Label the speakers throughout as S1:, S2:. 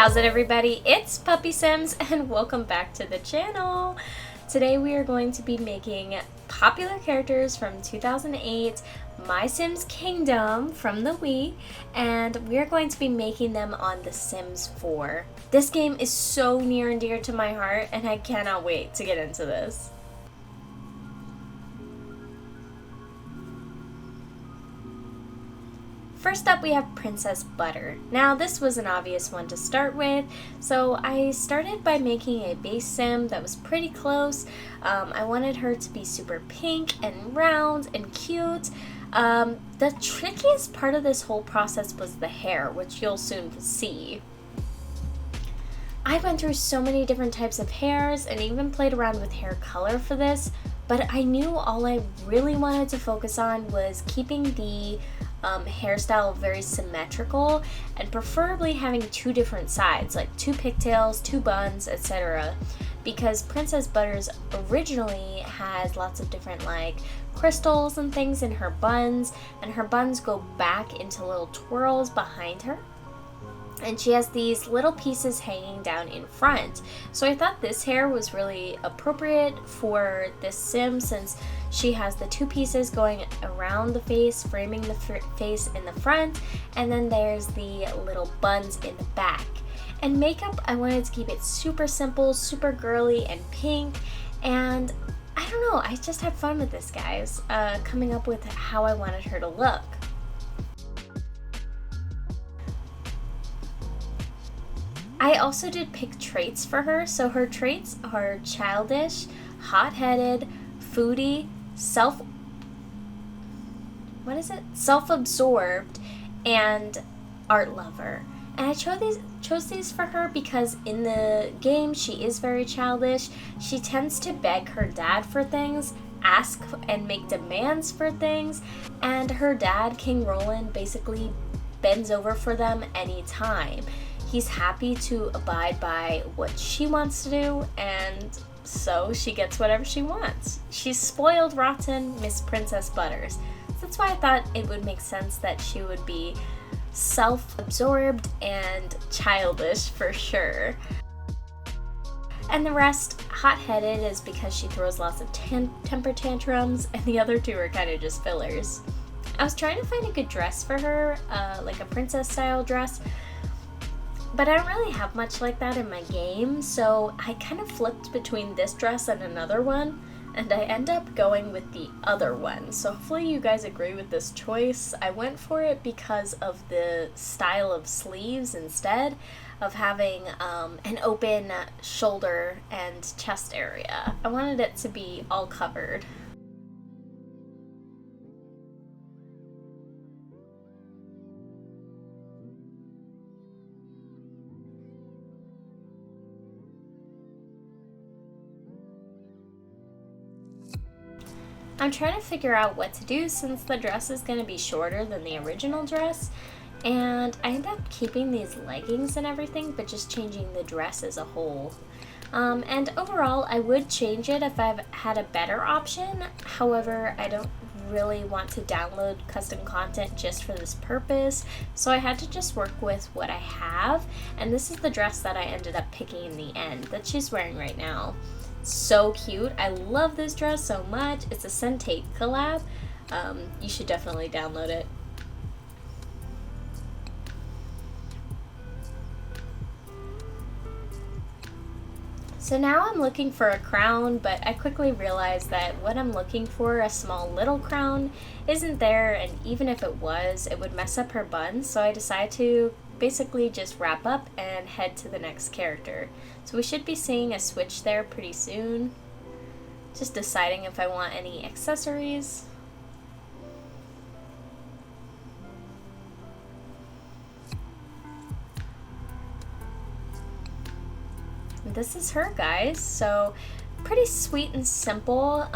S1: How's it, everybody? It's Puppy Sims and welcome back to the channel. Today we are going to be making popular characters from 2008, My Sims Kingdom from the Wii, and we are going to be making them on The Sims 4. This game is so near and dear to my heart and I cannot wait to get into this. First up, we have Princess Butter. Now, this was an obvious one to start with, so I started by making a base sim that was pretty close. I wanted her to be super pink and round and cute. The trickiest part of this whole process was the hair, which you'll soon see. I went through so many different types of hairs and even played around with hair color for this, but I knew all I really wanted to focus on was keeping the hairstyle very symmetrical and preferably having two different sides, like two pigtails, two buns, etc. Because Princess Butters originally has lots of different like crystals and things in her buns, and her buns go back into little twirls behind her. And she has these little pieces hanging down in front. So I thought this hair was really appropriate for this sim since she has the two pieces going around the face, framing the face in the front, and then there's the little buns in the back. And makeup, I wanted to keep it super simple, super girly and pink, and I don't know, I just had fun with this, guys, coming up with how I wanted her to look. I also did pick traits for her, so her traits are childish, hot-headed, foodie, self-absorbed, and art lover. And I chose these for her because in the game she is very childish. She tends to beg her dad for things, ask and make demands for things, and her dad, King Roland, basically bends over for them anytime. He's happy to abide by what she wants to do, and so she gets whatever she wants. She's spoiled rotten Miss Princess Butters. So that's why I thought it would make sense that she would be self-absorbed and childish for sure. And the rest, hot-headed, is because she throws lots of temper tantrums, and the other two are kind of just fillers. I was trying to find a good dress for her, like a princess-style dress, but I don't really have much like that in my game, so I kind of flipped between this dress and another one, and I end up going with the other one. So hopefully you guys agree with this choice. I went for it because of the style of sleeves instead of having an open shoulder and chest area. I wanted it to be all covered. I'm trying to figure out what to do since the dress is going to be shorter than the original dress, and I ended up keeping these leggings and everything but just changing the dress as a whole. And overall I would change it if I've had a better option. However, I don't really want to download custom content just for this purpose, so I had to just work with what I have, and this is the dress that I ended up picking in the end that she's wearing right now. So cute. I love this dress so much. It's a Sentate collab. You should definitely download it. So now I'm looking for a crown, but I quickly realized that what I'm looking for, a small little crown, isn't there, and even if it was, it would mess up her buns, so I decided to basically just wrap up and head to the next character. So we should be seeing a switch there pretty soon. Just deciding if I want any accessories. This is her, guys. So pretty sweet and simple.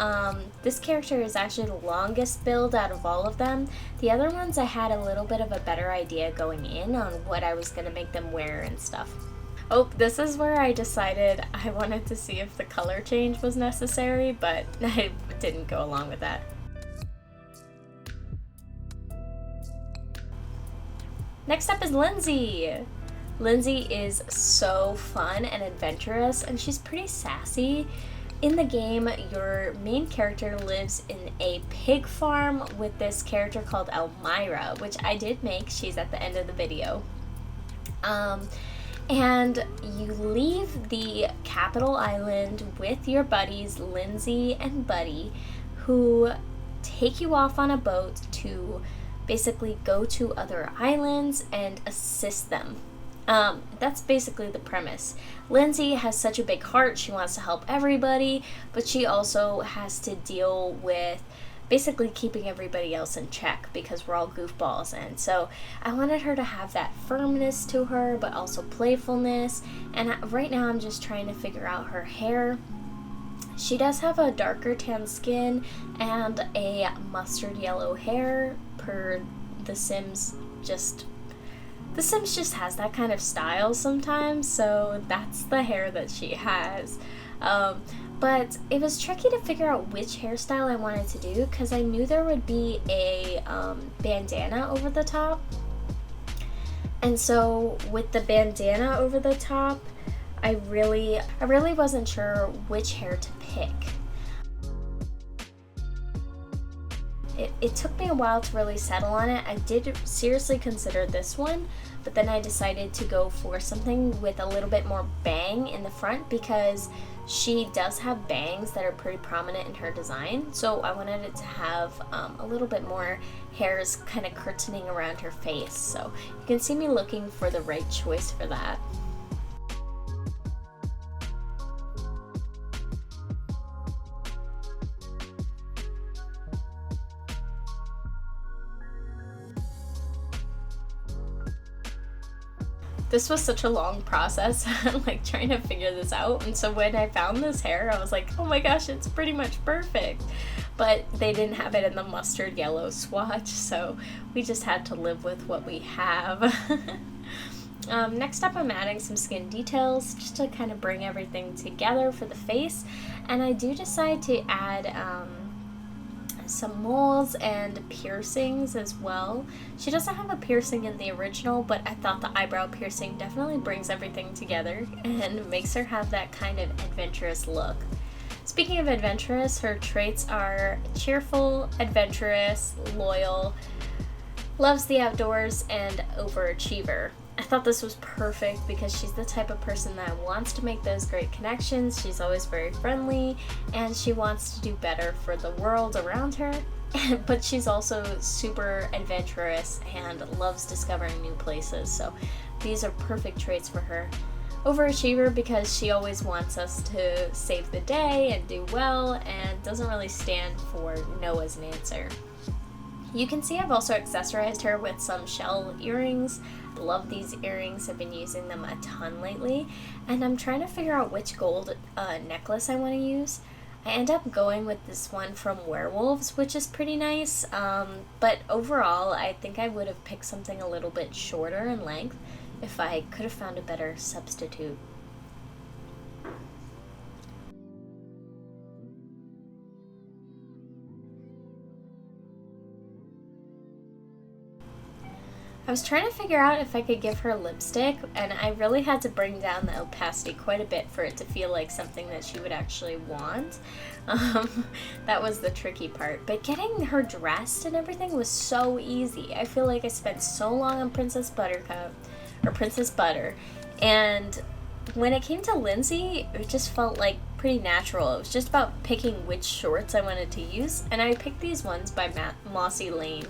S1: This character is actually the longest build out of all of them. The other ones I had a little bit of a better idea going in on what I was going to make them wear and stuff. Oh, this is where I decided I wanted to see if the color change was necessary, but I didn't go along with that. Next up is Lindsay. Lindsay is so fun and adventurous, and she's pretty sassy. In the game, your main character lives in a pig farm with this character called Elmira, which I did make. She's at the end of the video. And you leave the capital island with your buddies, Lindsay and Buddy, who take you off on a boat to basically go to other islands and assist them. That's basically the premise. Lindsay has such a big heart, she wants to help everybody, but she also has to deal with basically keeping everybody else in check because we're all goofballs. And so I wanted her to have that firmness to her, but also playfulness. And right now I'm just trying to figure out her hair. She does have a darker tan skin and a mustard yellow hair per The Sims just has that kind of style sometimes, so that's the hair that she has. But it was tricky to figure out which hairstyle I wanted to do because I knew there would be a bandana over the top. And so with the bandana over the top, I really wasn't sure which hair to pick. It took me a while to really settle on it. I did seriously consider this one, but then I decided to go for something with a little bit more bang in the front because she does have bangs that are pretty prominent in her design. So I wanted it to have a little bit more hairs kind of curtaining around her face. So you can see me looking for the right choice for that. This was such a long process, like trying to figure this out. And so when I found this hair, I was like, oh my gosh, it's pretty much perfect. But they didn't have it in the mustard yellow swatch, so we just had to live with what we have. Next up, I'm adding some skin details just to kind of bring everything together for the face. And I do decide to add some moles and piercings as well. She doesn't have a piercing in the original, but I thought the eyebrow piercing definitely brings everything together and makes her have that kind of adventurous look. Speaking of adventurous, her traits are cheerful, adventurous, loyal, loves the outdoors, and overachiever. I thought this was perfect because she's the type of person that wants to make those great connections. She's always very friendly and she wants to do better for the world around her. But she's also super adventurous and loves discovering new places. So these are perfect traits for her. Overachiever because she always wants us to save the day and do well and doesn't really stand for no as an answer. You can see I've also accessorized her with some shell earrings. Love these earrings, I've been using them a ton lately, and I'm trying to figure out which gold necklace I want to use. I end up going with this one from Werewolves, which is pretty nice, but overall I think I would have picked something a little bit shorter in length if I could have found a better substitute. I was trying to figure out if I could give her lipstick, and I really had to bring down the opacity quite a bit for it to feel like something that she would actually want. That was the tricky part. But getting her dressed and everything was so easy. I feel like I spent so long on Princess Butter, and when it came to Lindsay, it just felt like pretty natural. It was just about picking which shorts I wanted to use, and I picked these ones by Mossy Lane.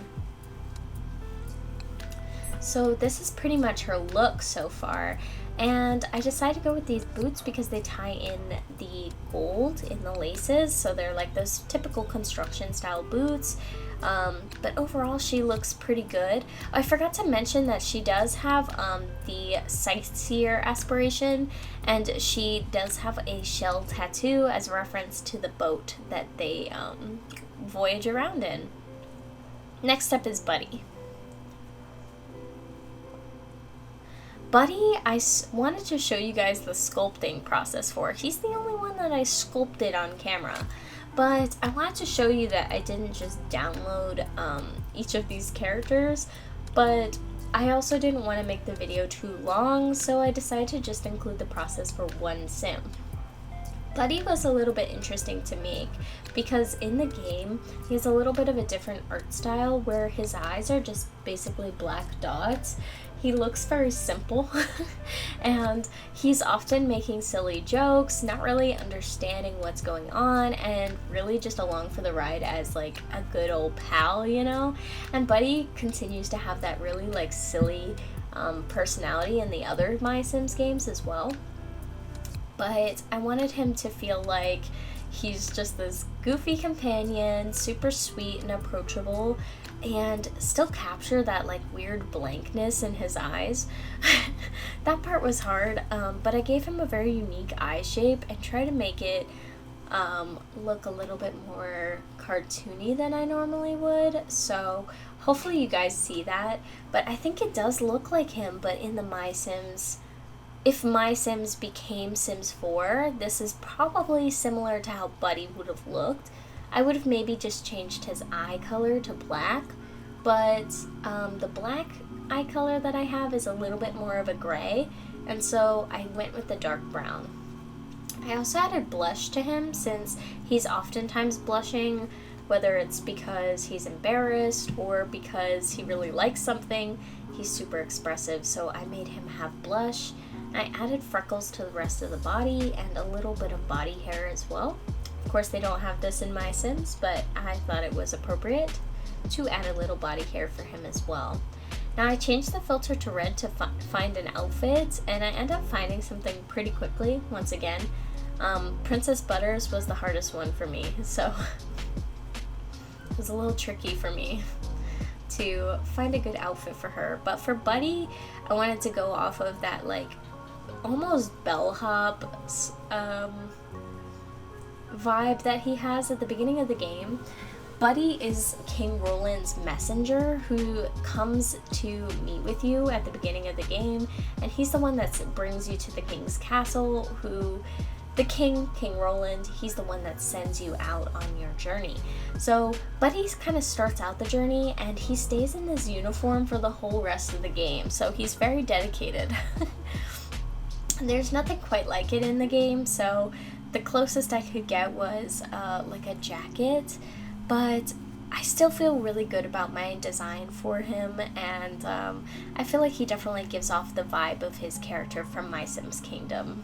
S1: So this is pretty much her look so far, and I decided to go with these boots because they tie in the gold in the laces, so they're like those typical construction style boots. But overall she looks pretty good. I forgot to mention that she does have the sightseer aspiration, and she does have a shell tattoo as a reference to the boat that they voyage around in. Next up is Buddy. Buddy, I wanted to show you guys the sculpting process for. He's the only one that I sculpted on camera. But I wanted to show you that I didn't just download each of these characters, but I also didn't want to make the video too long, so I decided to just include the process for one sim. Buddy was a little bit interesting to make because in the game he has a little bit of a different art style where his eyes are just basically black dots. He looks very simple and he's often making silly jokes, not really understanding what's going on, and really just along for the ride as like a good old pal, you know? And Buddy continues to have that really like silly personality in the other My Sims games as well. But I wanted him to feel like he's just this goofy companion, super sweet and approachable, and still capture that like weird blankness in his eyes. That part was hard, but I gave him a very unique eye shape and tried to make it look a little bit more cartoony than I normally would. So hopefully you guys see that. But I think it does look like him, but in the My Sims. If My Sims became Sims 4, this is probably similar to how Buddy would have looked. I would have maybe just changed his eye color to black, but the black eye color that I have is a little bit more of a gray, and so I went with the dark brown. I also added blush to him since he's oftentimes blushing, whether it's because he's embarrassed or because he really likes something. He's super expressive, so I made him have blush. I added freckles to the rest of the body and a little bit of body hair as well. Of course, they don't have this in My Sims, but I thought it was appropriate to add a little body hair for him as well. Now I changed the filter to red to find an outfit, and I ended up finding something pretty quickly once again. Princess Butters was the hardest one for me, so it was a little tricky for me to find a good outfit for her. But for Buddy, I wanted to go off of that like almost bellhop vibe that he has at the beginning of the game. Buddy is King Roland's messenger who comes to meet with you at the beginning of the game, and he's the one that brings you to the king's castle. The king Roland, he's the one that sends you out on your journey. So Buddy kind of starts out the journey and he stays in this uniform for the whole rest of the game, so he's very dedicated. There's nothing quite like it in the game, so the closest I could get was like a jacket, but I still feel really good about my design for him, and I feel like he definitely gives off the vibe of his character from My Sims Kingdom.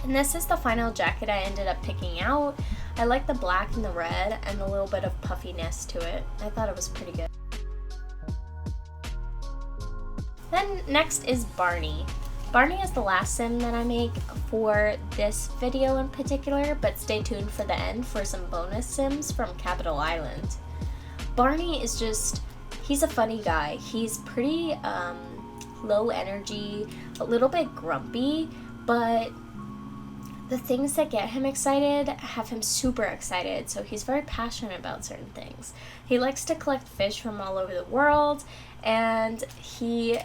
S1: And this is the final jacket I ended up picking out. I like the black and the red and a little bit of puffiness to it. I thought it was pretty good. Then next is Barney. Barney is the last sim that I make for this video in particular, but stay tuned for the end for some bonus sims from Capital Island. Barney is he's a funny guy. He's pretty low energy, a little bit grumpy, but the things that get him excited have him super excited, so he's very passionate about certain things. He likes to collect fish from all over the world, and he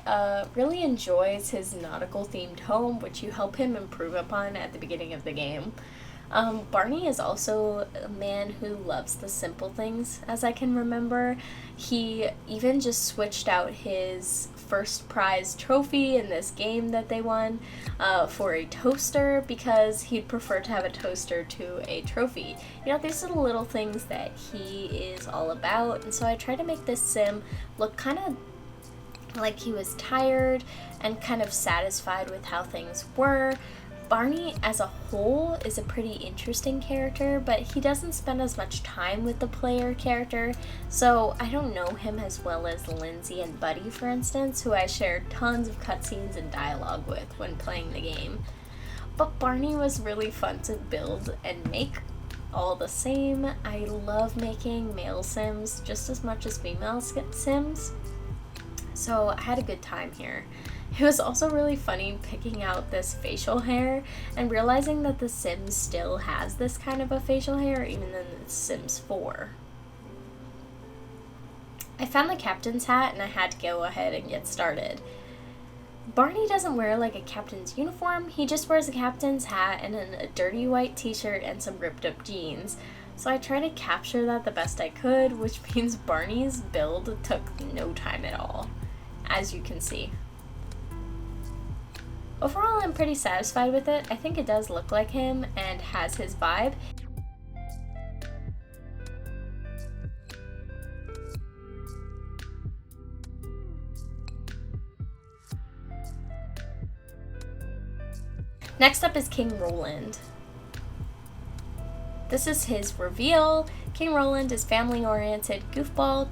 S1: really enjoys his nautical themed home, which you help him improve upon at the beginning of the game. Barney is also a man who loves the simple things, as I can remember. He even just switched out his first prize trophy in this game that they won for a toaster because he'd prefer to have a toaster to a trophy. You know, these are the little things that he is all about, and so I tried to make this sim look kind of like he was tired and kind of satisfied with how things were. Barney as a whole is a pretty interesting character, but he doesn't spend as much time with the player character, so I don't know him as well as Lindsay and Buddy, for instance, who I shared tons of cutscenes and dialogue with when playing the game. But Barney was really fun to build and make all the same. I love making male sims just as much as female sims, so I had a good time here. It was also really funny picking out this facial hair and realizing that The Sims still has this kind of a facial hair even in The Sims 4. I found the captain's hat and I had to go ahead and get started. Barney doesn't wear like a captain's uniform, he just wears a captain's hat and then a dirty white t-shirt and some ripped up jeans. So I tried to capture that the best I could, which means Barney's build took no time at all, as you can see. Overall, I'm pretty satisfied with it. I think it does look like him and has his vibe. Next up is King Roland. This is his reveal. King Roland is family-oriented, goofball,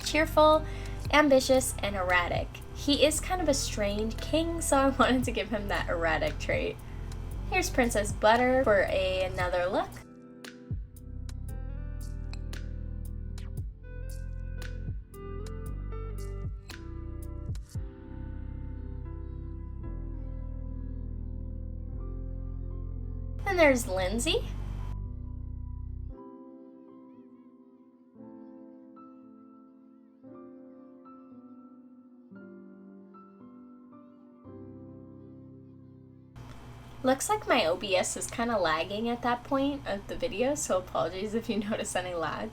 S1: cheerful, ambitious, and erratic. He is kind of a strange king, so I wanted to give him that erratic trait. Here's Princess Butter for another look. Then there's Lindsay. Looks like my OBS is kind of lagging at that point of the video, so apologies if you notice any lag.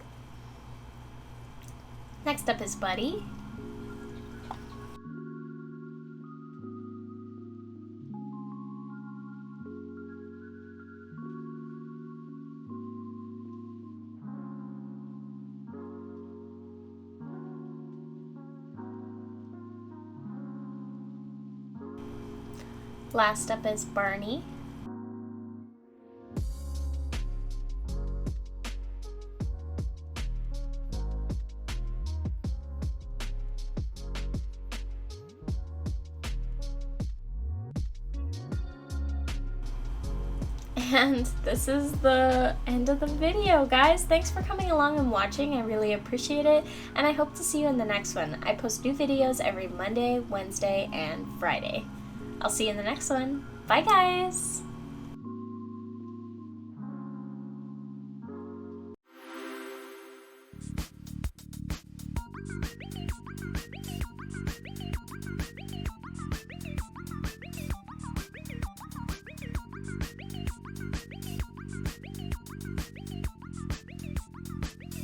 S1: Next up is Buddy. Last up is Barney. And this is the end of the video, guys. Thanks for coming along and watching. I really appreciate it, and I hope to see you in the next one. I post new videos every Monday, Wednesday, and Friday. I'll see you in the next one. Bye, guys!